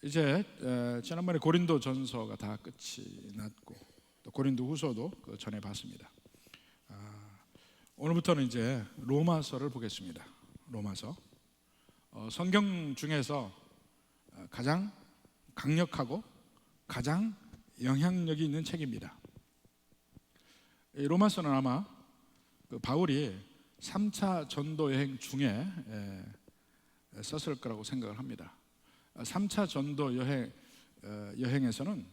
이제 지난번에 고린도 전서가 다 끝이 났고 또 고린도 후서도 전해 봤습니다. 오늘부터는 이제 로마서를 보겠습니다. 로마서 성경 중에서 가장 강력하고 가장 영향력이 있는 책입니다. 이 로마서는 아마 바울이 3차 전도 여행 중에 썼을 거라고 생각을 합니다. 3차 전도 여행에서는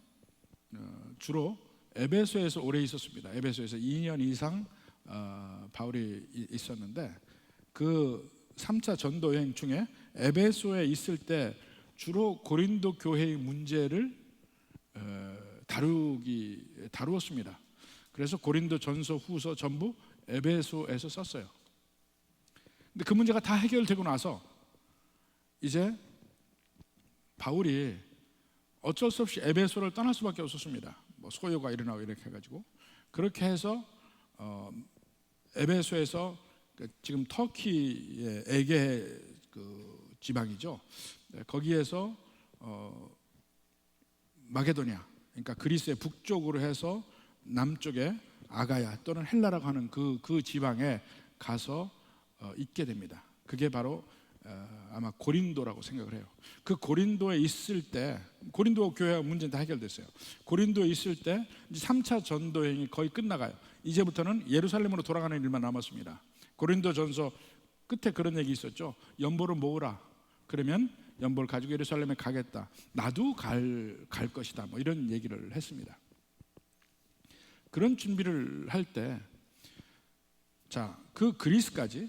주로 에베소에서 오래 있었습니다. 에베소에서 2년 이상 바울이 있었는데 그 3차 전도 여행 중에 에베소에 있을 때 주로 고린도 교회의 문제를 다루었습니다. 그래서 고린도 전서 후서 전부 에베소에서 썼어요. 근데 그 문제가 다 해결되고 나서 이제 바울이 어쩔 수 없이 에베소를 떠날 수밖에 없었습니다. 뭐 소요가 일어나고 이렇게 해가지고 그렇게 해서 에베소에서 지금 터키의 에게 그 지방이죠. 거기에서 마게도냐, 그러니까 그리스의 북쪽으로 해서 남쪽에 아가야 또는 헬라라고 하는 그 지방에 가서 있게 됩니다. 그게 바로 아마 고린도라고 생각을 해요. 그 고린도에 있을 때 고린도 교회와 문제는 다 해결됐어요. 고린도에 있을 때 이제 3차 전도 여행이 거의 끝나가요. 이제부터는 예루살렘으로 돌아가는 일만 남았습니다. 고린도 전서 끝에 그런 얘기 있었죠. 연보를 모으라. 그러면 연보를 가지고 예루살렘에 가겠다. 나도 갈 것이다. 뭐 이런 얘기를 했습니다. 그런 준비를 할 때 그 그리스까지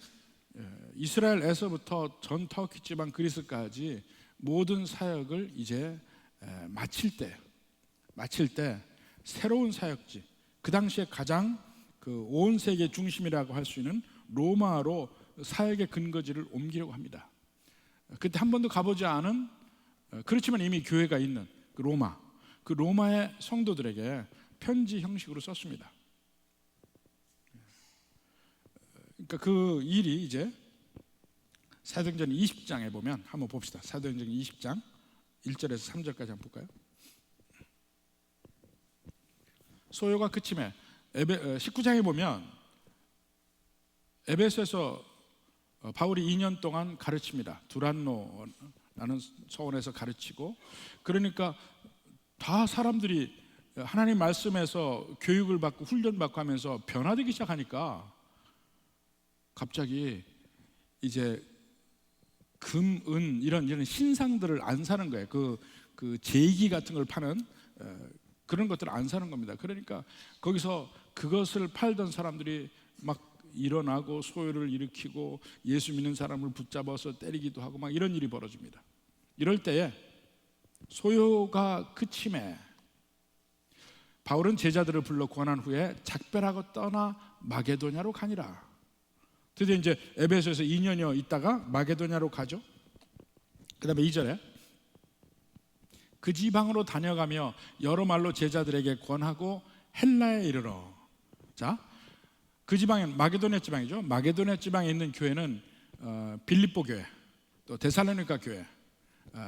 이스라엘에서부터 전 터키 지방 그리스까지 모든 사역을 이제 마칠 때 새로운 사역지, 그 당시에 가장 온 세계 중심이라고 할 수 있는 로마로 사역의 근거지를 옮기려고 합니다. 그때 한 번도 가보지 않은, 그렇지만 이미 교회가 있는 그 로마의 성도들에게 편지 형식으로 썼습니다. 그러니까 그 일이 이제 사도행전 20장에 보면 한번 봅시다. 사도행전 20장 1절에서 3절까지 한번 볼까요? 소요가 그침에 19장에 보면 에베소에서 바울이 2년 동안 가르칩니다. 두란노라는 서원에서 가르치고, 그러니까 다 사람들이 하나님 말씀에서 교육을 받고 훈련받고 하면서 변화되기 시작하니까 갑자기 이제 금, 은 이런 신상들을 안 사는 거예요. 그 제기 같은 걸 파는 그런 것들을 안 사는 겁니다. 그러니까 거기서 그것을 팔던 사람들이 막 일어나고 소요를 일으키고 예수 믿는 사람을 붙잡아서 때리기도 하고 막 이런 일이 벌어집니다. 이럴 때에 소요가 그침에 바울은 제자들을 불러 권한 후에 작별하고 떠나 마게도냐로 가니라. 드디어 이제 에베소에서 2년여 있다가 마게도냐로 가죠. 그 다음에 2절에 그 지방으로 다녀가며 여러 말로 제자들에게 권하고 헬라에 이르러. 그 지방은 마게도냐 지방이죠. 마게도냐 지방에 있는 교회는 빌립보 교회, 또 데살로니가 교회,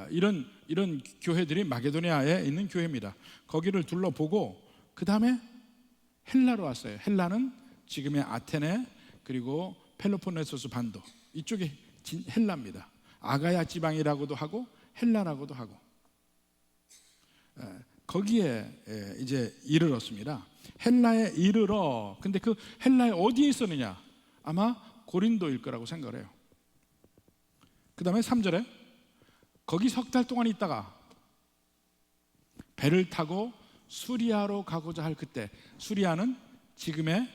이런 교회들이 마게도냐에 있는 교회입니다. 거기를 둘러보고 그 다음에 헬라로 왔어요. 헬라는 지금의 아테네 그리고 펠로폰네소스 반도 이쪽이 헬라입니다. 아가야 지방이라고도 하고 헬라라고도 하고 거기에 이제 이르렀습니다. 헬라에 이르러. 근데 그 헬라에 어디에 있었느냐? 아마 고린도일 거라고 생각을 해요. 그 다음에 3절에 거기 석 달 동안 있다가 배를 타고 수리아로 가고자 할 그때, 수리아는 지금의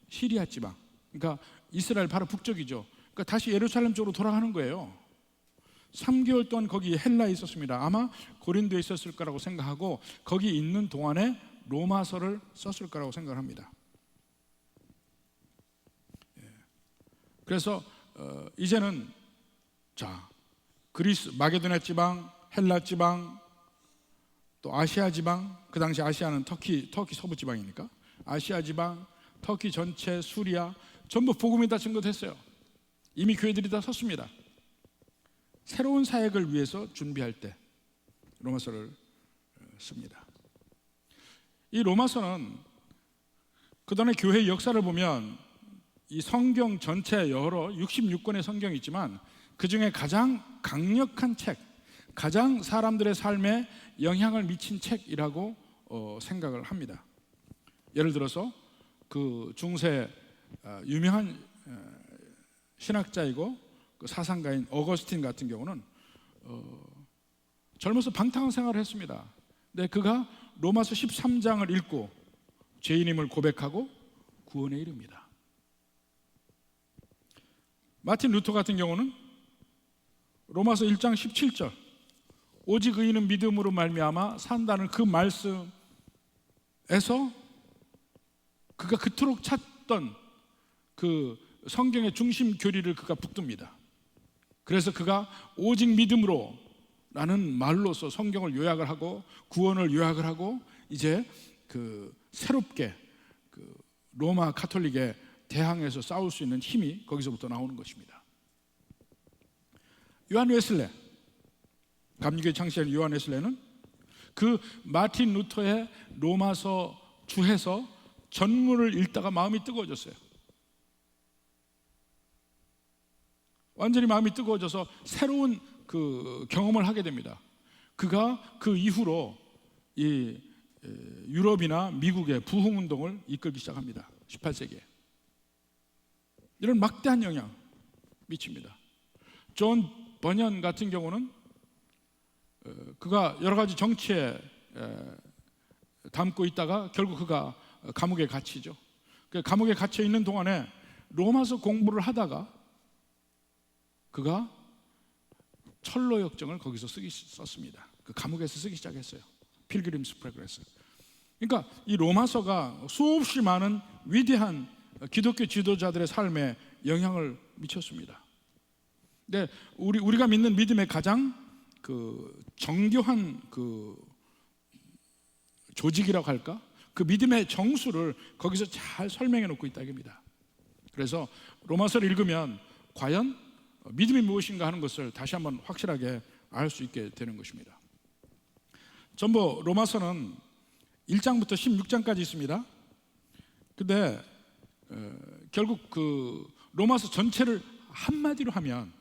시리아 지방, 그러니까 이스라엘 바로 북쪽이죠. 그러니까 다시 예루살렘 쪽으로 돌아가는 거예요. 3개월 동안 거기 헬라에 있었습니다. 아마 고린도에 있었을 거라고 생각하고 거기 있는 동안에 로마서를 썼을 거라고 생각을 합니다. 그래서 이제는 그리스, 마게도냐 지방, 헬라 지방, 또 아시아 지방, 그 당시 아시아는 터키 서부 지방이니까 아시아 지방, 터키 전체, 수리아 전부 복음이 다 증거됐어요. 이미 교회들이 다 섰습니다. 새로운 사역을 위해서 준비할 때 로마서를 씁니다. 이 로마서는 그동안의 교회의 역사를 보면 이 성경 전체 여러 66권의 성경이 있지만 그 중에 가장 강력한 책, 가장 사람들의 삶에 영향을 미친 책이라고 생각을 합니다. 예를 들어서 그 중세 유명한 신학자이고 그 사상가인 어거스틴 같은 경우는 젊어서 방탕한 생활을 했습니다. 근데 그가 로마서 13장을 읽고 죄인임을 고백하고 구원에 이릅니다. 마틴 루터 같은 경우는 로마서 1장 17절 오직 의인은 믿음으로 말미암아 산다는 그 말씀에서 그가 그토록 찾던 그 성경의 중심 교리를 그가 붙듭니다. 그래서 그가 오직 믿음으로 라는 말로서 성경을 요약을 하고 구원을 요약을 하고 이제 그 새롭게 그 로마 가톨릭에 대항해서 싸울 수 있는 힘이 거기서부터 나오는 것입니다. 요한 웨슬레, 감리교의 창시자인 요한 웨슬레는 그 마틴 루터의 로마서 주해서 전문을 읽다가 마음이 뜨거워졌어요. 완전히 마음이 뜨거워져서 새로운 그 경험을 하게 됩니다. 그가 그 이후로 이 유럽이나 미국의 부흥운동을 이끌기 시작합니다. 18세기에 이런 막대한 영향 미칩니다. 존 버년 같은 경우는 그가 여러 가지 정치에 담고 있다가 결국 그가 감옥에 갇히죠. 감옥에 갇혀 있는 동안에 로마서 공부를 하다가 그가 철로 역정을 거기서 썼습니다. 그 감옥에서 쓰기 시작했어요. 필그림스 프로그레스. 그러니까 이 로마서가 수없이 많은 위대한 기독교 지도자들의 삶에 영향을 미쳤습니다. 근데 우리가 믿는 믿음의 가장 그 정교한 그 조직이라고 할까? 그 믿음의 정수를 거기서 잘 설명해 놓고 있다 이겁니다. 그래서 로마서를 읽으면 과연 믿음이 무엇인가 하는 것을 다시 한번 확실하게 알 수 있게 되는 것입니다. 전부 로마서는 1장부터 16장까지 있습니다. 근데 결국 그 로마서 전체를 한마디로 하면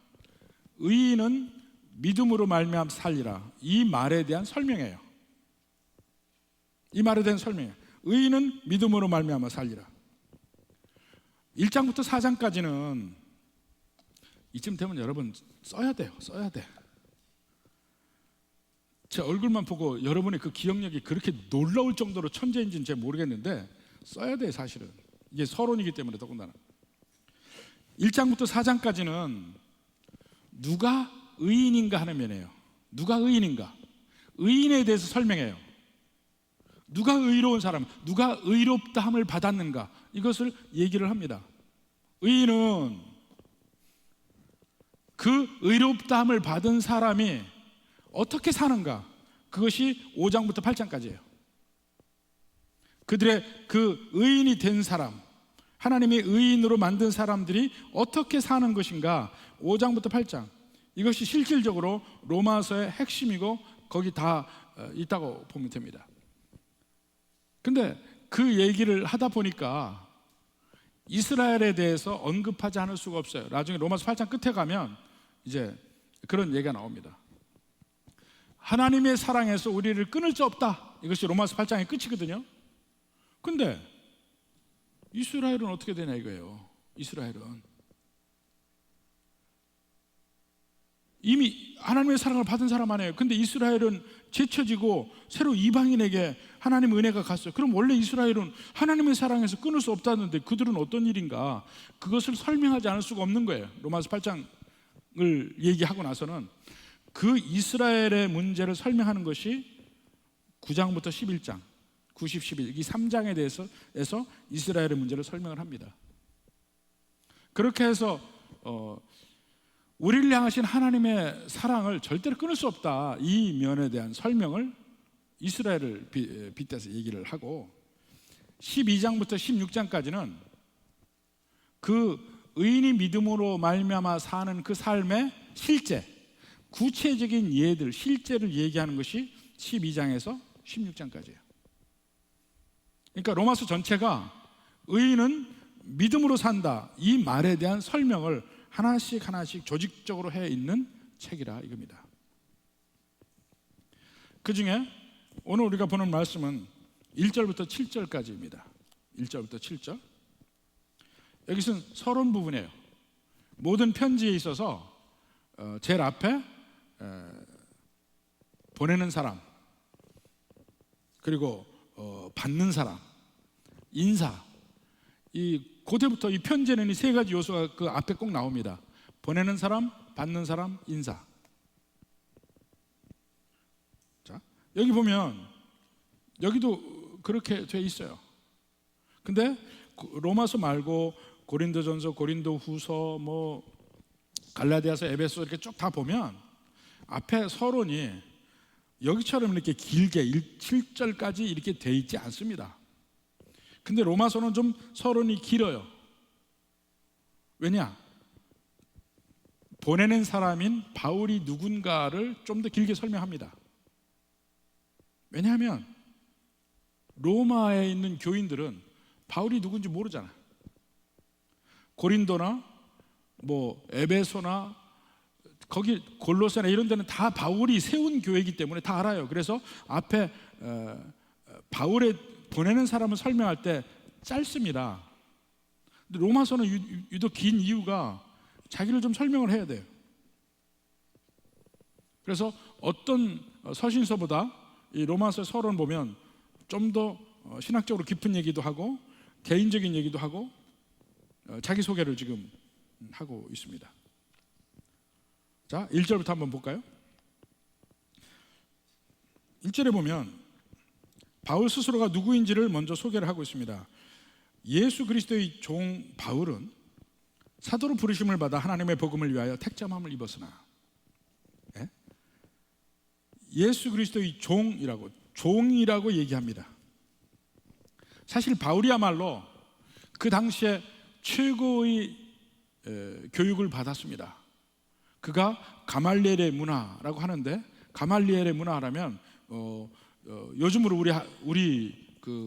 의인은 믿음으로 말미암아 살리라, 이 말에 대한 설명이에요. 이 말에 대한 설명이에요. 의인은 믿음으로 말미암아 살리라. 1장부터 4장까지는 이쯤 되면 여러분 써야 돼요. 써야 돼. 제 얼굴만 보고 여러분의 그 기억력이 그렇게 놀라울 정도로 천재인지는 잘 모르겠는데 써야 돼. 사실은 이게 서론이기 때문에 더군다나 1장부터 4장까지는 누가 의인인가 하는 면이에요. 누가 의인인가, 의인에 대해서 설명해요. 누가 의로운 사람, 누가 의롭다함을 받았는가, 이것을 얘기를 합니다. 의인은 그 의롭다함을 받은 사람이 어떻게 사는가, 그것이 5장부터 8장까지예요. 그들의 그 의인이 된 사람, 하나님이 의인으로 만든 사람들이 어떻게 사는 것인가, 5장부터 8장, 이것이 실질적으로 로마서의 핵심이고 거기 다 있다고 보면 됩니다. 근데 그 얘기를 하다 보니까 이스라엘에 대해서 언급하지 않을 수가 없어요. 나중에 로마서 8장 끝에 가면 이제 그런 얘기가 나옵니다. 하나님의 사랑에서 우리를 끊을 수 없다, 이것이 로마서 8장의 끝이거든요. 근데 이스라엘은 어떻게 되냐 이거예요. 이스라엘은 이미 하나님의 사랑을 받은 사람 아니에요. 근데 이스라엘은 제쳐지고 새로 이방인에게 하나님의 은혜가 갔어요. 그럼 원래 이스라엘은 하나님의 사랑에서 끊을 수 없다는데 그들은 어떤 일인가, 그것을 설명하지 않을 수가 없는 거예요. 로마서 8장을 얘기하고 나서는 그 이스라엘의 문제를 설명하는 것이 9장부터 11장 90, 11, 이 3장에 대해서 이스라엘의 문제를 설명을 합니다. 그렇게 해서 우리를 향하신 하나님의 사랑을 절대로 끊을 수 없다, 이 면에 대한 설명을 이스라엘을 빗대서 얘기를 하고, 12장부터 16장까지는 그 의인이 믿음으로 말미암아 사는 그 삶의 실제, 구체적인 예들, 실제를 얘기하는 것이 12장에서 16장까지예요. 그러니까 로마서 전체가 의인은 믿음으로 산다, 이 말에 대한 설명을 하나씩 조직적으로 해 있는 책이라 이겁니다. 그 중에 오늘 우리가 보는 말씀은 1절부터 7절까지입니다. 1절부터 7절. 여기서는 서론 부분이에요. 모든 편지에 있어서 제일 앞에 보내는 사람, 그리고 받는 사람, 인사, 이 고대부터 이 편지에는 이 세 가지 요소가 그 앞에 꼭 나옵니다. 보내는 사람, 받는 사람, 인사. 자, 여기 보면 여기도 그렇게 돼 있어요. 근데 로마서 말고 고린도전서, 고린도후서, 뭐 갈라디아서, 에베소 이렇게 쭉 다 보면 앞에 서론이 여기처럼 이렇게 길게 7절까지 이렇게 돼 있지 않습니다. 근데 로마서는 좀 서론이 길어요. 왜냐? 보내는 사람인 바울이 누군가를 좀 더 길게 설명합니다. 왜냐하면 로마에 있는 교인들은 바울이 누군지 모르잖아. 고린도나 뭐 에베소나 거기 골로새나 이런 데는 다 바울이 세운 교회이기 때문에 다 알아요. 그래서 앞에 바울의 보내는 사람을 설명할 때 짧습니다. 근데 로마서는 유독 긴 이유가 자기를 좀 설명을 해야 돼요. 그래서 어떤 서신서보다 이 로마서 서론 보면 좀 더 신학적으로 깊은 얘기도 하고 개인적인 얘기도 하고 자기소개를 지금 하고 있습니다. 자, 1절부터 한번 볼까요? 1절에 보면 바울 스스로가 누구인지를 먼저 소개를 하고 있습니다. 예수 그리스도의 종 바울은 사도로 부르심을 받아 하나님의 복음을 위하여 택점함을 입었으나, 예수 그리스도의 종이라고 얘기합니다. 사실 바울이야말로 그 당시에 최고의 교육을 받았습니다. 그가 가말리엘의 문화라고 하는데, 가말리엘의 문화라면 요즘으로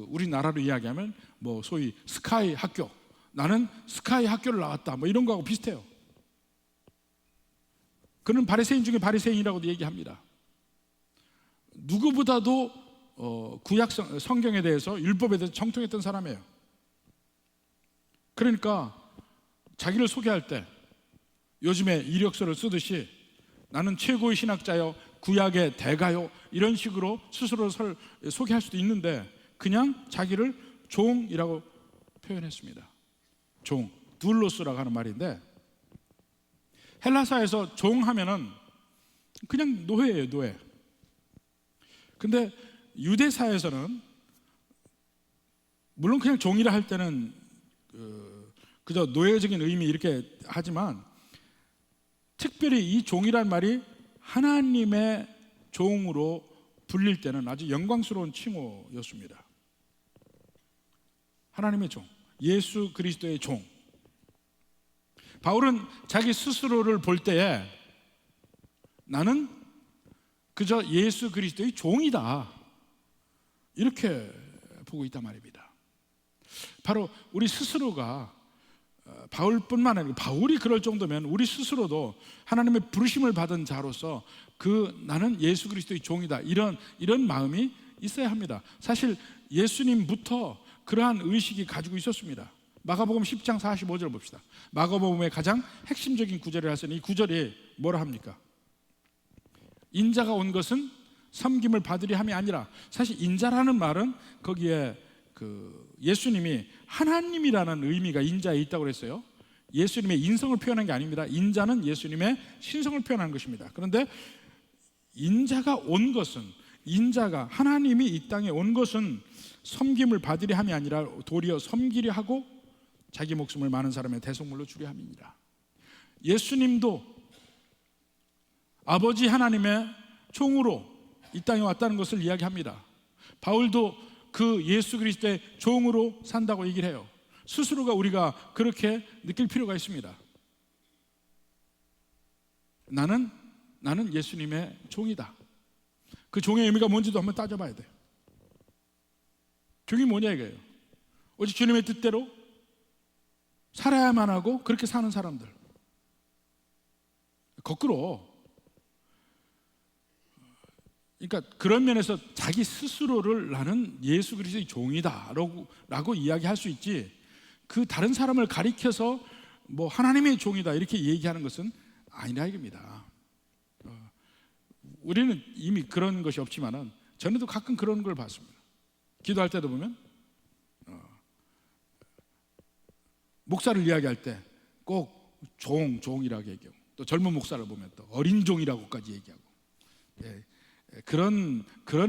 우리나라로 이야기하면 뭐 소위 스카이 학교, 나는 스카이 학교를 나왔다, 뭐 이런 거하고 비슷해요. 그는 바리새인 중에 바리새인이라고도 얘기합니다. 누구보다도 구약 성경에 대해서, 율법에 대해서 정통했던 사람이에요. 그러니까 자기를 소개할 때 요즘에 이력서를 쓰듯이 나는 최고의 신학자요, 구약의 대가요, 이런 식으로 스스로를 소개할 수도 있는데 그냥 자기를 종이라고 표현했습니다. 종, 둘로스라고 하는 말인데, 헬라사에서 종 하면은 그냥 노예예요, 노예. 근데 유대사에서는 물론 그냥 종이라 할 때는 그저 노예적인 의미 이렇게 하지만, 특별히 이 종이란 말이 하나님의 종으로 불릴 때는 아주 영광스러운 칭호였습니다. 하나님의 종, 예수 그리스도의 종. 바울은 자기 스스로를 볼 때에 나는 그저 예수 그리스도의 종이다, 이렇게 보고 있단 말입니다. 바로 우리 스스로가, 바울뿐만 아니라 바울이 그럴 정도면 우리 스스로도 하나님의 부르심을 받은 자로서 나는 예수 그리스도의 종이다, 이런 마음이 있어야 합니다. 사실 예수님부터 그러한 의식이 가지고 있었습니다. 마가복음 10장 45절 봅시다. 마가복음의 가장 핵심적인 구절이라 해서 이 구절이 뭐라 합니까? 인자가 온 것은 섬김을 받으려 함이 아니라, 사실 인자라는 말은 거기에 예수님이 하나님이라는 의미가 인자에 있다고 그랬어요. 예수님의 인성을 표현한 게 아닙니다. 인자는 예수님의 신성을 표현한 것입니다. 그런데 인자가 온 것은, 인자가 하나님이 이 땅에 온 것은 섬김을 받으려 함이 아니라 도리어 섬기려 하고 자기 목숨을 많은 사람의 대속물로 주려 함이니라. 예수님도 아버지 하나님의 종으로 이 땅에 왔다는 것을 이야기합니다. 바울도 그 예수 그리스도의 종으로 산다고 얘기를 해요. 스스로가 우리가 그렇게 느낄 필요가 있습니다. 나는 나는 예수님의 종이다. 그 종의 의미가 뭔지도 한번 따져봐야 돼요. 종이 뭐냐 이거예요. 오직 주님의 뜻대로 살아야만 하고 그렇게 사는 사람들. 거꾸로, 그러니까 그런 면에서 자기 스스로를 나는 예수 그리스도의 종이다 라고 이야기할 수 있지, 그 다른 사람을 가리켜서 뭐 하나님의 종이다 이렇게 얘기하는 것은 아니라 이겁니다. 우리는 이미 그런 것이 없지만은 전에도 가끔 그런 걸 봤습니다. 기도할 때도 보면 목사를 이야기할 때 꼭 종이라고 얘기하고, 또 젊은 목사를 보면 또 어린 종이라고까지 얘기하고, 그런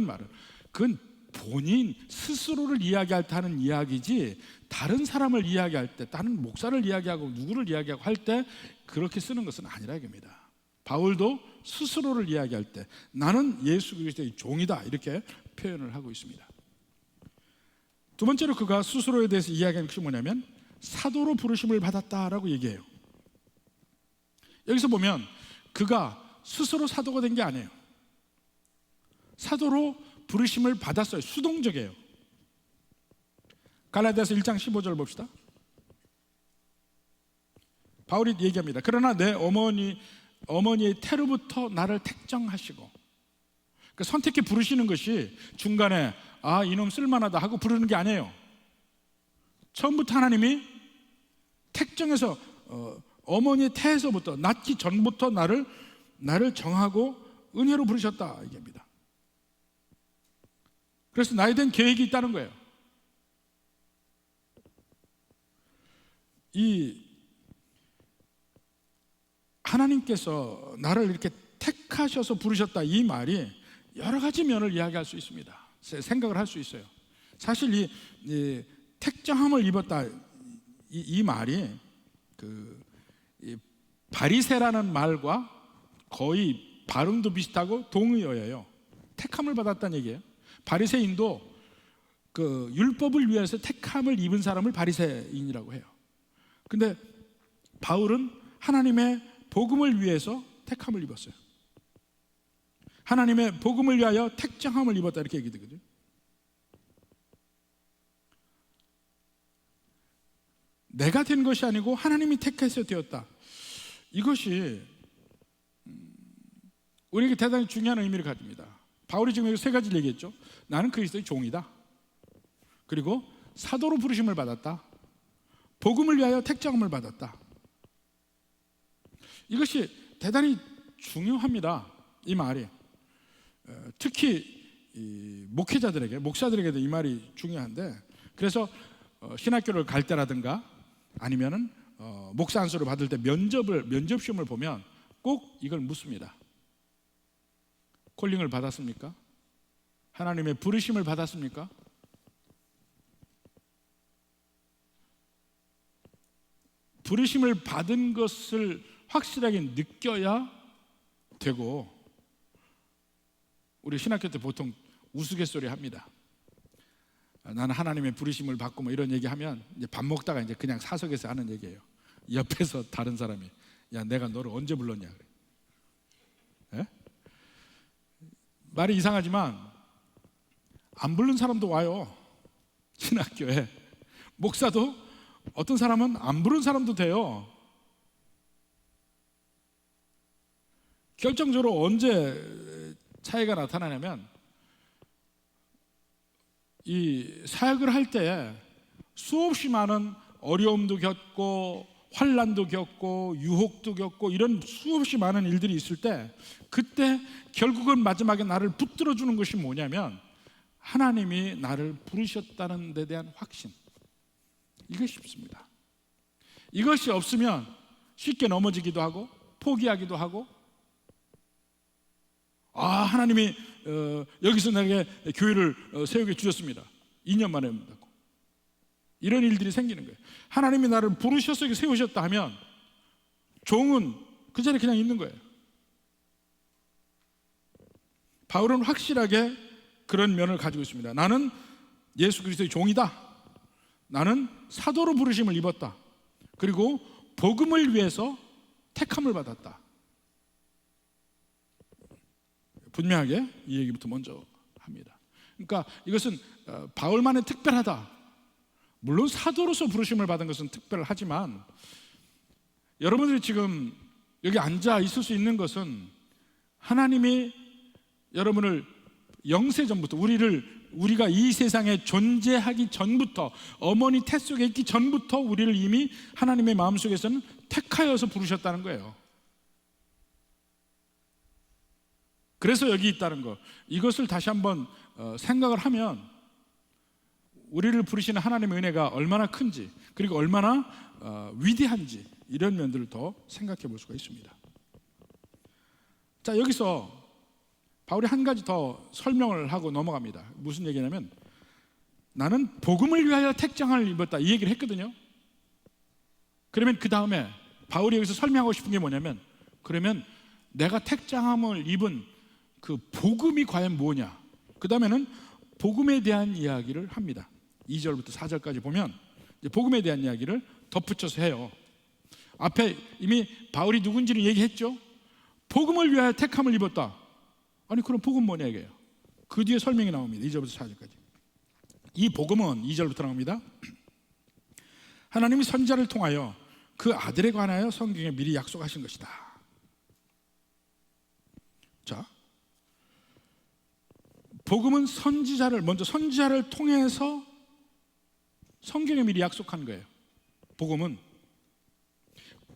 말은 그건 본인 스스로를 이야기할 때 하는 이야기지, 다른 사람을 이야기할 때, 다른 목사를 이야기하고 누구를 이야기하고 할 때 그렇게 쓰는 것은 아니라 이겁니다. 바울도 스스로를 이야기할 때 나는 예수 그리스도의 종이다 이렇게 표현을 하고 있습니다. 두 번째로 그가 스스로에 대해서 이야기하는 것이 뭐냐면 사도로 부르심을 받았다라고 얘기해요. 여기서 보면 그가 스스로 사도가 된 게 아니에요. 사도로 부르심을 받았어요. 수동적이에요. 갈라디아서 1장 15절 봅시다. 바울이 얘기합니다. 그러나 내 어머니의 태로부터 나를 택정하시고, 그러니까 선택해 부르시는 것이 중간에 아 이놈 쓸만하다 하고 부르는 게 아니에요. 처음부터 하나님이 택정해서 어머니의 태에서부터, 낳기 전부터 나를 정하고 은혜로 부르셨다 얘기합니다. 그래서 나에 대한 계획이 있다는 거예요. 이 하나님께서 나를 이렇게 택하셔서 부르셨다 이 말이 여러 가지 면을 이야기할 수 있습니다. 생각을 할 수 있어요. 사실 이 택정함을 입었다 이 말이 이 바리새라는 말과 거의 발음도 비슷하고 동의어예요. 택함을 받았다는 얘기예요. 바리새인도 그 율법을 위해서 택함을 입은 사람을 바리새인이라고 해요. 근데 바울은 하나님의 복음을 위해서 택함을 입었어요. 하나님의 복음을 위하여 택정함을 입었다 이렇게 얘기되거든요. 내가 된 것이 아니고 하나님이 택해서 되었다. 이것이 우리에게 대단히 중요한 의미를 가집니다. 바울이 지금 여기 세 가지를 얘기했죠. 나는 그리스도의 종이다. 그리고 사도로 부르심을 받았다. 복음을 위하여 택정함을 받았다. 이것이 대단히 중요합니다. 이 말이 특히 이 목회자들에게, 목사들에게도 이 말이 중요한데, 그래서 신학교를 갈 때라든가 아니면은 목사 안수를 받을 때 면접 시험을 보면 꼭 이걸 묻습니다. 콜링을 받았습니까? 하나님의 부르심을 받았습니까? 부르심을 받은 것을 확실하게 느껴야 되고, 우리 신학교 때 보통 우스갯소리 합니다. 나는 하나님의 부르심을 받고 뭐 이런 얘기하면 이제 밥 먹다가 이제 그냥 사석에서 하는 얘기예요. 옆에서 다른 사람이 야 내가 너를 언제 불렀냐 그래. 예? 말이 이상하지만 안 부른 사람도 와요. 신학교에 목사도 어떤 사람은 안 부른 사람도 돼요. 결정적으로 언제 차이가 나타나냐면 이 사역을 할 때 수없이 많은 어려움도 겪고 환난도 겪고 유혹도 겪고 이런 수없이 많은 일들이 있을 때, 그때 결국은 마지막에 나를 붙들어 주는 것이 뭐냐면 하나님이 나를 부르셨다는 데 대한 확신, 이것이 없습니다. 이것이 없으면 쉽게 넘어지기도 하고 포기하기도 하고, 하나님이 여기서 내게 교회를 세우게 주셨습니다. 2년 만에 받고 이런 일들이 생기는 거예요. 하나님이 나를 부르셔서 세우셨다 하면 종은 그 자리에 그냥 있는 거예요. 바울은 확실하게 그런 면을 가지고 있습니다. 나는 예수 그리스도의 종이다. 나는 사도로 부르심을 입었다. 그리고 복음을 위해서 택함을 받았다. 분명하게 이 얘기부터 먼저 합니다. 그러니까 이것은 바울만의 특별하다. 물론 사도로서 부르심을 받은 것은 특별하지만 여러분들이 지금 여기 앉아 있을 수 있는 것은 하나님이 여러분을 영세전부터 우리가 이 세상에 존재하기 전부터, 어머니 태 속에 있기 전부터 우리를 이미 하나님의 마음속에서는 택하여서 부르셨다는 거예요. 그래서 여기 있다는 거, 이것을 다시 한번 생각을 하면 우리를 부르시는 하나님의 은혜가 얼마나 큰지, 그리고 얼마나 위대한지, 이런 면들을 더 생각해 볼 수가 있습니다. 자, 여기서 바울이 한 가지 더 설명을 하고 넘어갑니다. 무슨 얘기냐면, 나는 복음을 위하여 택장을 입었다, 이 얘기를 했거든요. 그러면 그 다음에 바울이 여기서 설명하고 싶은 게 뭐냐면, 그러면 내가 택장함을 입은 그 복음이 과연 뭐냐, 그 다음에는 복음에 대한 이야기를 합니다. 2절부터 4절까지 보면 이제 복음에 대한 이야기를 덧붙여서 해요. 앞에 이미 바울이 누군지를 얘기했죠. 복음을 위하여 택함을 입었다. 아니, 그럼 복음 뭐냐 이게요. 그 뒤에 설명이 나옵니다. 2절부터 4절까지. 이 복음은 2절부터 나옵니다. 하나님이 선지자를 통하여 그 아들에 관하여 성경에 미리 약속하신 것이다. 자, 복음은 먼저 선지자를 통해서 성경에 미리 약속한 거예요. 복음은,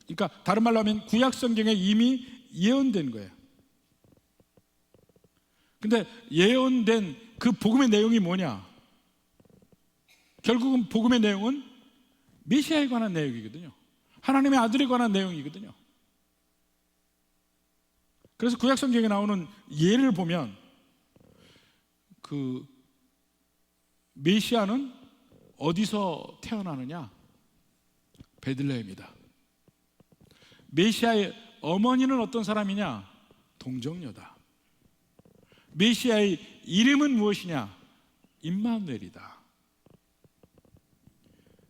그러니까 다른 말로 하면 구약 성경에 이미 예언된 거예요. 근데 예언된 그 복음의 내용이 뭐냐? 결국은 복음의 내용은 메시아에 관한 내용이거든요. 하나님의 아들에 관한 내용이거든요. 그래서 구약 성경에 나오는 예를 보면 그 메시아는 어디서 태어나느냐? 베들레헴이다. 메시아의 어머니는 어떤 사람이냐? 동정녀다. 메시아의 이름은 무엇이냐? 임마누엘이다.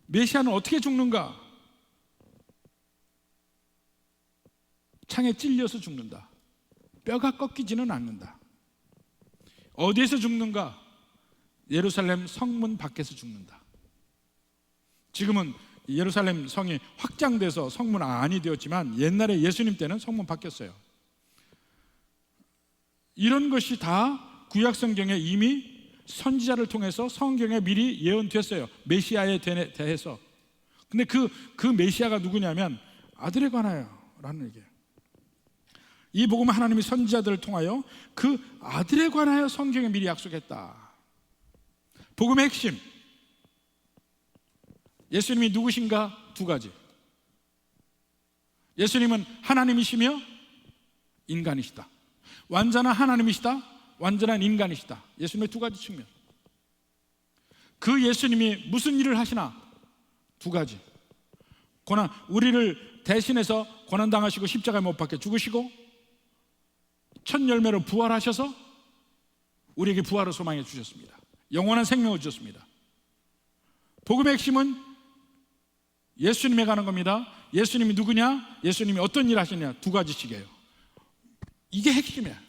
메시아는 어떻게 죽는가? 창에 찔려서 죽는다. 뼈가 꺾이지는 않는다. 어디에서 죽는가? 예루살렘 성문 밖에서 죽는다. 지금은 예루살렘 성이 확장돼서 성문 안이 되었지만 옛날에 예수님 때는 성문 밖이었어요. 이런 것이 다 구약 성경에 이미 선지자를 통해서 성경에 미리 예언됐어요. 메시아에 대해서. 근데 그 메시아가 누구냐면 아들에 관하여라는 얘기예요. 이 복음은 하나님이 선지자들을 통하여 그 아들에 관하여 성경에 미리 약속했다. 복음의 핵심, 예수님이 누구신가? 두 가지. 예수님은 하나님이시며 인간이시다. 완전한 하나님이시다, 완전한 인간이시다. 예수님의 두 가지 측면. 그 예수님이 무슨 일을 하시나? 두 가지. 우리를 대신해서 고난당하시고 십자가에 못 박혀 죽으시고 첫 열매로 부활하셔서 우리에게 부활을 소망해 주셨습니다. 영원한 생명을 주셨습니다. 복음의 핵심은 예수님에 가는 겁니다. 예수님이 누구냐? 예수님이 어떤 일을 하시냐? 두 가지씩이에요. 이게 핵심이야.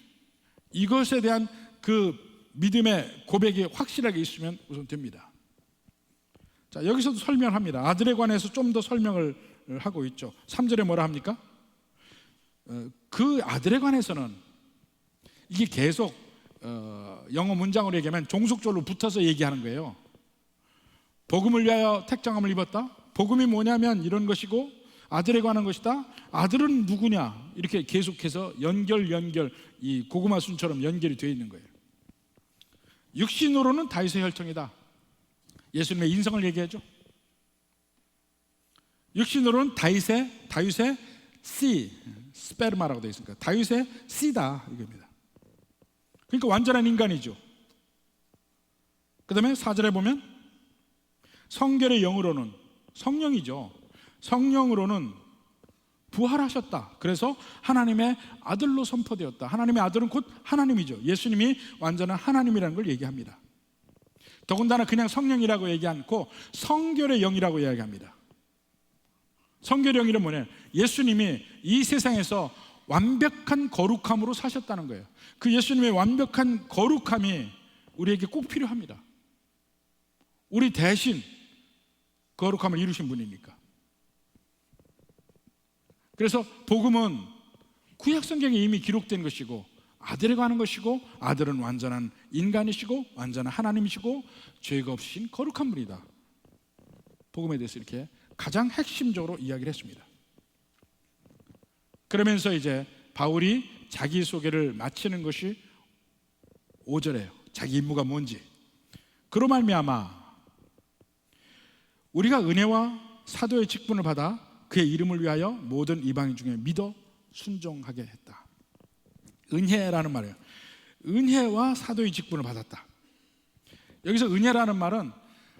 이것에 대한 그 믿음의 고백이 확실하게 있으면 우선 됩니다. 자, 여기서도 설명합니다. 아들에 관해서 좀 더 설명을 하고 있죠. 3절에 뭐라 합니까? 그 아들에 관해서는 이게 계속 영어 문장으로 얘기하면 종속절로 붙어서 얘기하는 거예요. 복음을 위하여 택정함을 입었다. 복음이 뭐냐면 이런 것이고 아들에 관한 것이다. 아들은 누구냐? 이렇게 계속해서 연결 이 고구마 순처럼 연결이 되어 있는 거예요. 육신으로는 다윗의 혈통이다. 예수님의 인성을 얘기하죠. 육신으로는 다윗의 씨, 스페르마라고 되어 있으니까 다윗의 씨다 이겁니다. 그러니까 완전한 인간이죠. 그 다음에 4절에 보면 성결의 영으로는, 성령이죠. 성령으로는 부활하셨다. 그래서 하나님의 아들로 선포되었다. 하나님의 아들은 곧 하나님이죠. 예수님이 완전한 하나님이라는 걸 얘기합니다. 더군다나 그냥 성령이라고 얘기 않고 성결의 영이라고 이야기합니다. 성결의 영이란 뭐냐? 예수님이 이 세상에서 완벽한 거룩함으로 사셨다는 거예요. 그 예수님의 완벽한 거룩함이 우리에게 꼭 필요합니다. 우리 대신 거룩함을 이루신 분이니까. 그래서 복음은 구약 성경에 이미 기록된 것이고 아들에 관한 것이고, 아들은 완전한 인간이시고 완전한 하나님이시고 죄가 없으신 거룩한 분이다. 복음에 대해서 이렇게 가장 핵심적으로 이야기를 했습니다. 그러면서 이제 바울이 자기 소개를 마치는 것이 5절이에요. 자기 임무가 뭔지. 그로 말미암아 우리가 은혜와 사도의 직분을 받아 그의 이름을 위하여 모든 이방인 중에 믿어 순종하게 했다. 은혜라는 말이에요. 은혜와 사도의 직분을 받았다. 여기서 은혜라는 말은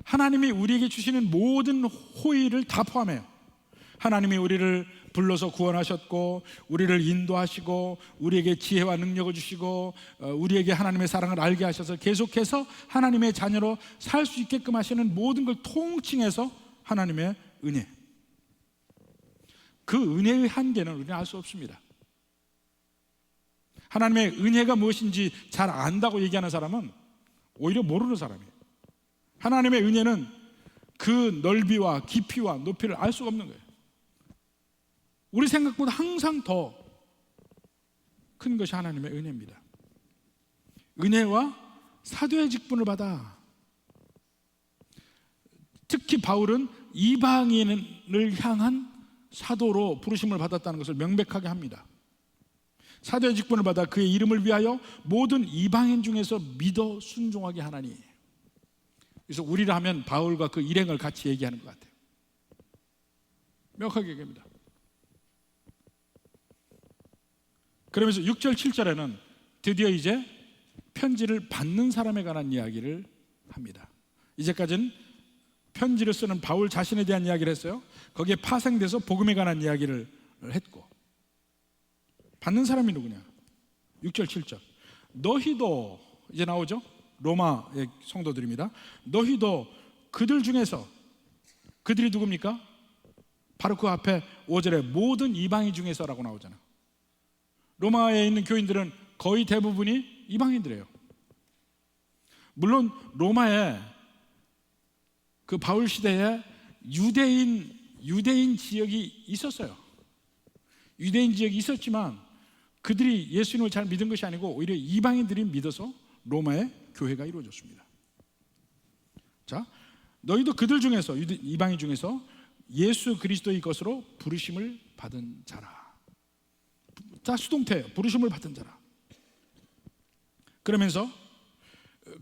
하나님이 우리에게 주시는 모든 호의를 다 포함해요. 하나님이 우리를 불러서 구원하셨고, 우리를 인도하시고, 우리에게 지혜와 능력을 주시고, 우리에게 하나님의 사랑을 알게 하셔서 계속해서 하나님의 자녀로 살 수 있게끔 하시는 모든 걸 통칭해서 하나님의 은혜. 그 은혜의 한계는 우리는 알 수 없습니다. 하나님의 은혜가 무엇인지 잘 안다고 얘기하는 사람은 오히려 모르는 사람이에요. 하나님의 은혜는 그 넓이와 깊이와 높이를 알 수가 없는 거예요. 우리 생각보다 항상 더 큰 것이 하나님의 은혜입니다. 은혜와 사도의 직분을 받아. 특히 바울은 이방인을 향한 사도로 부르심을 받았다는 것을 명백하게 합니다. 사도의 직분을 받아 그의 이름을 위하여 모든 이방인 중에서 믿어 순종하게 하나니. 그래서 우리라 하면 바울과 그 일행을 같이 얘기하는 것 같아요. 명확하게 얘기합니다. 그러면서 6절 7절에는 드디어 이제 편지를 받는 사람에 관한 이야기를 합니다. 이제까지는 편지를 쓰는 바울 자신에 대한 이야기를 했어요. 거기에 파생돼서 복음에 관한 이야기를 했고, 받는 사람이 누구냐? 6절 7절 너희도, 이제 나오죠? 로마의 성도들입니다. 너희도 그들 중에서, 그들이 누굽니까? 바로 그 앞에 5절에 모든 이방인 중에서라고 나오잖아요. 로마에 있는 교인들은 거의 대부분이 이방인들이에요. 물론 로마에 그 바울 시대에 유대인 지역이 있었어요. 유대인 지역이 있었지만 그들이 예수님을 잘 믿은 것이 아니고 오히려 이방인들이 믿어서 로마의 교회가 이루어졌습니다. 자, 너희도 그들 중에서, 이방인 중에서 예수 그리스도의 것으로 부르심을 받은 자라. 자, 수동태예요. 부르심을 받은 자라. 그러면서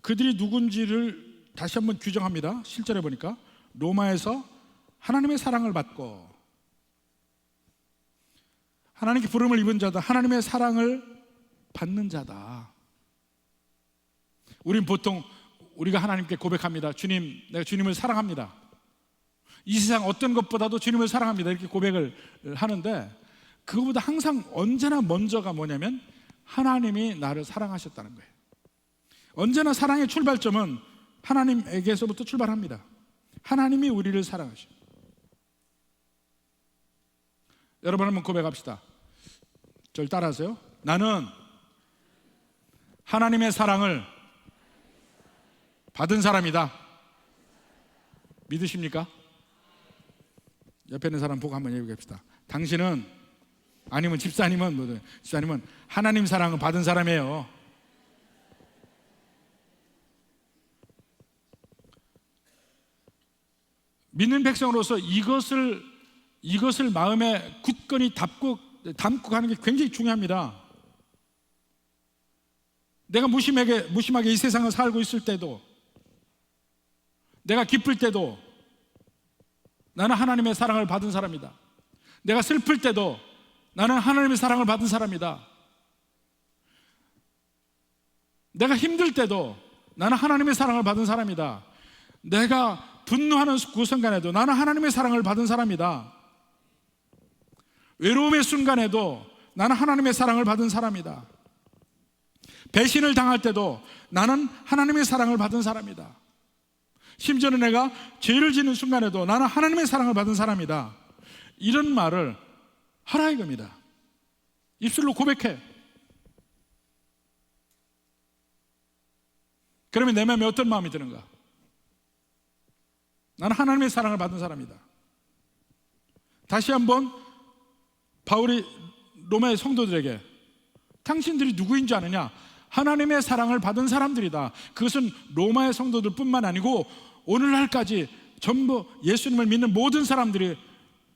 그들이 누군지를 다시 한번 규정합니다. 실제로 보니까 로마에서 하나님의 사랑을 받고, 하나님께 부름을 입은 자다, 하나님의 사랑을 받는 자다. 우린 보통 우리가 하나님께 고백합니다. 주님, 내가 주님을 사랑합니다. 이 세상 어떤 것보다도 주님을 사랑합니다. 이렇게 고백을 하는데, 그거보다 항상 언제나 먼저가 뭐냐면 하나님이 나를 사랑하셨다는 거예요. 언제나 사랑의 출발점은 하나님에게서부터 출발합니다. 하나님이 우리를 사랑하셔. 여러분 한번 고백합시다. 저를 따라하세요. 나는 하나님의 사랑을 받은 사람이다. 믿으십니까? 옆에 있는 사람 보고 한번 얘기합시다. 당신은, 아니면 집사님은 하나님 사랑을 받은 사람이에요. 믿는 백성으로서 이것을 마음에 굳건히 담고 가는 게 굉장히 중요합니다. 내가 무심하게 이 세상을 살고 있을 때도, 내가 기쁠 때도 나는 하나님의 사랑을 받은 사람이다. 내가 슬플 때도 나는 하나님의 사랑을 받은 사람이다. 내가 힘들 때도 나는 하나님의 사랑을 받은 사람이다. 내가 분노하는 그 순간에도 나는 하나님의 사랑을 받은 사람이다. 외로움의 순간에도 나는 하나님의 사랑을 받은 사람이다. 배신을 당할 때도 나는 하나님의 사랑을 받은 사람이다. 심지어는 내가 죄를 짓는 순간에도 나는 하나님의 사랑을 받은 사람이다. 이런 말을 하라 이겁니다. 입술로 고백해. 그러면 내 마음에 어떤 마음이 드는가? 나는 하나님의 사랑을 받은 사람이다. 다시 한번 바울이 로마의 성도들에게 당신들이 누구인 줄 아느냐? 하나님의 사랑을 받은 사람들이다. 그것은 로마의 성도들뿐만 아니고 오늘날까지 전부 예수님을 믿는 모든 사람들이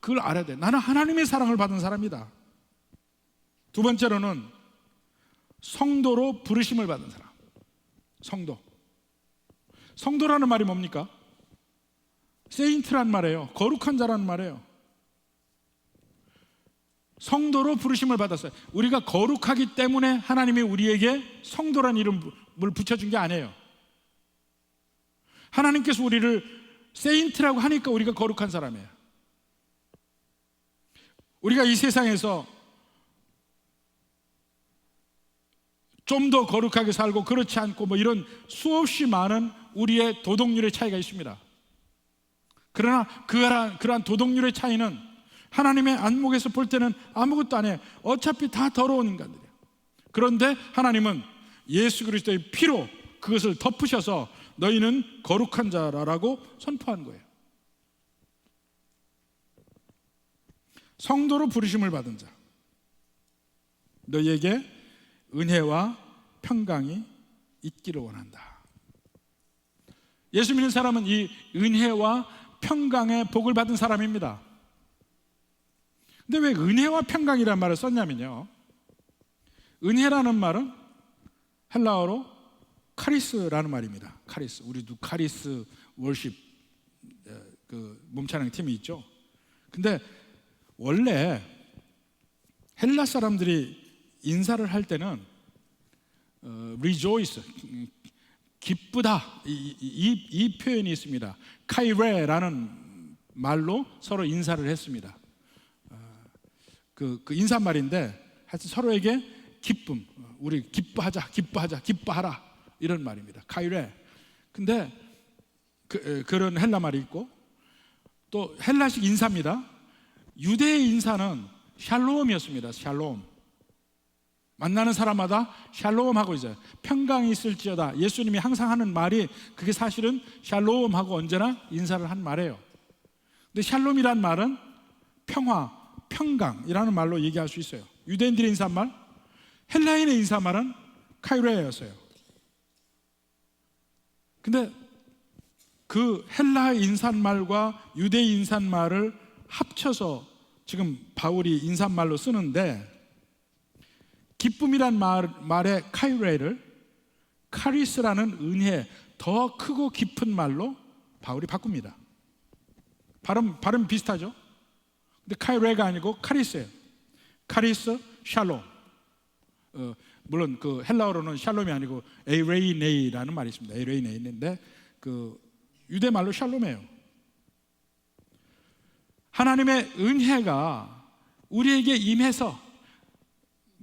그걸 알아야 돼. 나는 하나님의 사랑을 받은 사람이다. 두 번째로는 성도로 부르심을 받은 사람. 성도라는 말이 뭡니까? 세인트란 말이에요. 거룩한 자라는 말이에요. 성도로 부르심을 받았어요. 우리가 거룩하기 때문에 하나님이 우리에게 성도라는 이름을 붙여준 게 아니에요. 하나님께서 우리를 세인트라고 하니까 우리가 거룩한 사람이에요. 우리가 이 세상에서 좀 더 거룩하게 살고 그렇지 않고 뭐 이런 수없이 많은 우리의 도덕률의 차이가 있습니다. 그러나 그러한 도덕률의 차이는 하나님의 안목에서 볼 때는 아무것도 아니에요. 어차피 다 더러운 인간들이에요. 그런데 하나님은 예수 그리스도의 피로 그것을 덮으셔서 너희는 거룩한 자라고 선포한 거예요. 성도로 부르심을 받은 자, 너희에게 은혜와 평강이 있기를 원한다. 예수 믿는 사람은 이 은혜와 평강의 복을 받은 사람입니다. 근데 왜 은혜와 평강이라는 말을 썼냐면요, 은혜라는 말은 헬라어로 카리스라는 말입니다. 카리스. 우리도 카리스 월십 그 몸찬양 팀이 있죠. 근데 원래 헬라 사람들이 인사를 할 때는 rejoice, 기쁘다, 이 표현이 있습니다. 카이레라는 말로 서로 인사를 했습니다. 그 인사말인데 하여튼 서로에게 기쁨, 우리 기뻐하라 이런 말입니다. 카이레. 근데 그런 헬라 말이 있고 또 헬라식 인사입니다. 유대의 인사는 샬롬이었습니다. 샬롬. 만나는 사람마다 샬롬하고 이제 평강이 있을지어다. 예수님이 항상 하는 말이 그게 사실은 샬롬하고 언제나 인사를 한 말이에요. 근데 샬롬이란 말은 평화, 평강이라는 말로 얘기할 수 있어요. 유대인들의 인사말, 헬라인의 인사말은 카이레였어요. 근데 그 헬라 인사말과 유대 인사말을 합쳐서 지금 바울이 인사말로 쓰는데, 기쁨이란 말의 카이레를 카리스라는 은혜, 더 크고 깊은 말로 바울이 바꿉니다. 발음 비슷하죠? 근데 카이레가 아니고 카리스예요. 카리스, 샬롬. 물론 그 헬라어로는 샬롬이 아니고 에이레이네이라는 말이 있습니다. 에이레이네이인데 그 유대 말로 샬롬이에요. 하나님의 은혜가 우리에게 임해서,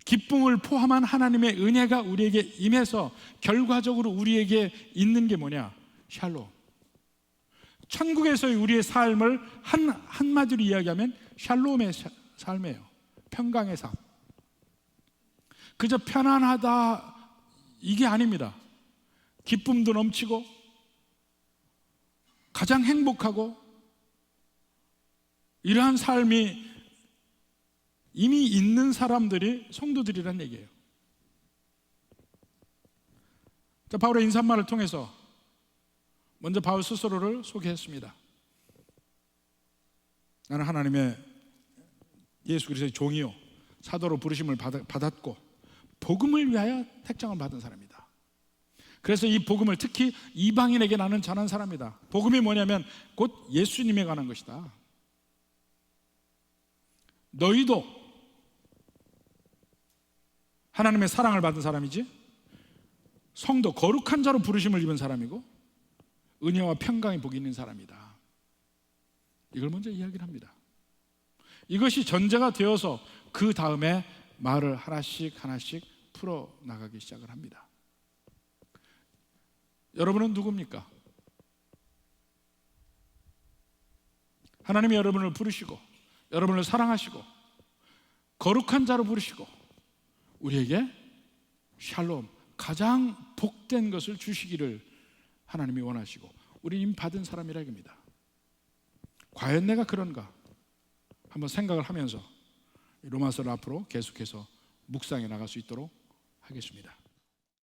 기쁨을 포함한 하나님의 은혜가 우리에게 임해서 결과적으로 우리에게 있는 게 뭐냐? 샬롬. 천국에서의 우리의 삶을 한마디로 이야기하면 샬롬의 삶이에요. 평강의 삶. 그저 편안하다 이게 아닙니다. 기쁨도 넘치고 가장 행복하고 이러한 삶이 이미 있는 사람들이 성도들이란 얘기예요. 자, 바울의 인사말을 통해서 먼저 바울 스스로를 소개했습니다. 나는 하나님의 예수 그리스도의 종이요 사도로 부르심을 받았고 복음을 위하여 택정을 받은 사람이다. 그래서 이 복음을 특히 이방인에게 나는 전한 사람이다. 복음이 뭐냐면 곧 예수님에 관한 것이다. 너희도 하나님의 사랑을 받은 사람이지, 성도, 거룩한 자로 부르심을 입은 사람이고 은혜와 평강의 복이 있는 사람이다. 이걸 먼저 이야기를 합니다. 이것이 전제가 되어서 그 다음에 말을 하나씩 풀어나가기 시작을 합니다. 여러분은 누굽니까? 하나님이 여러분을 부르시고 여러분을 사랑하시고 거룩한 자로 부르시고 우리에게 샬롬, 가장 복된 것을 주시기를 하나님이 원하시고 우리 이미 받은 사람이라 이겁니다. 과연 내가 그런가? 한번 생각을 하면서 로마서를 앞으로 계속해서 묵상해 나갈 수 있도록 하겠습니다.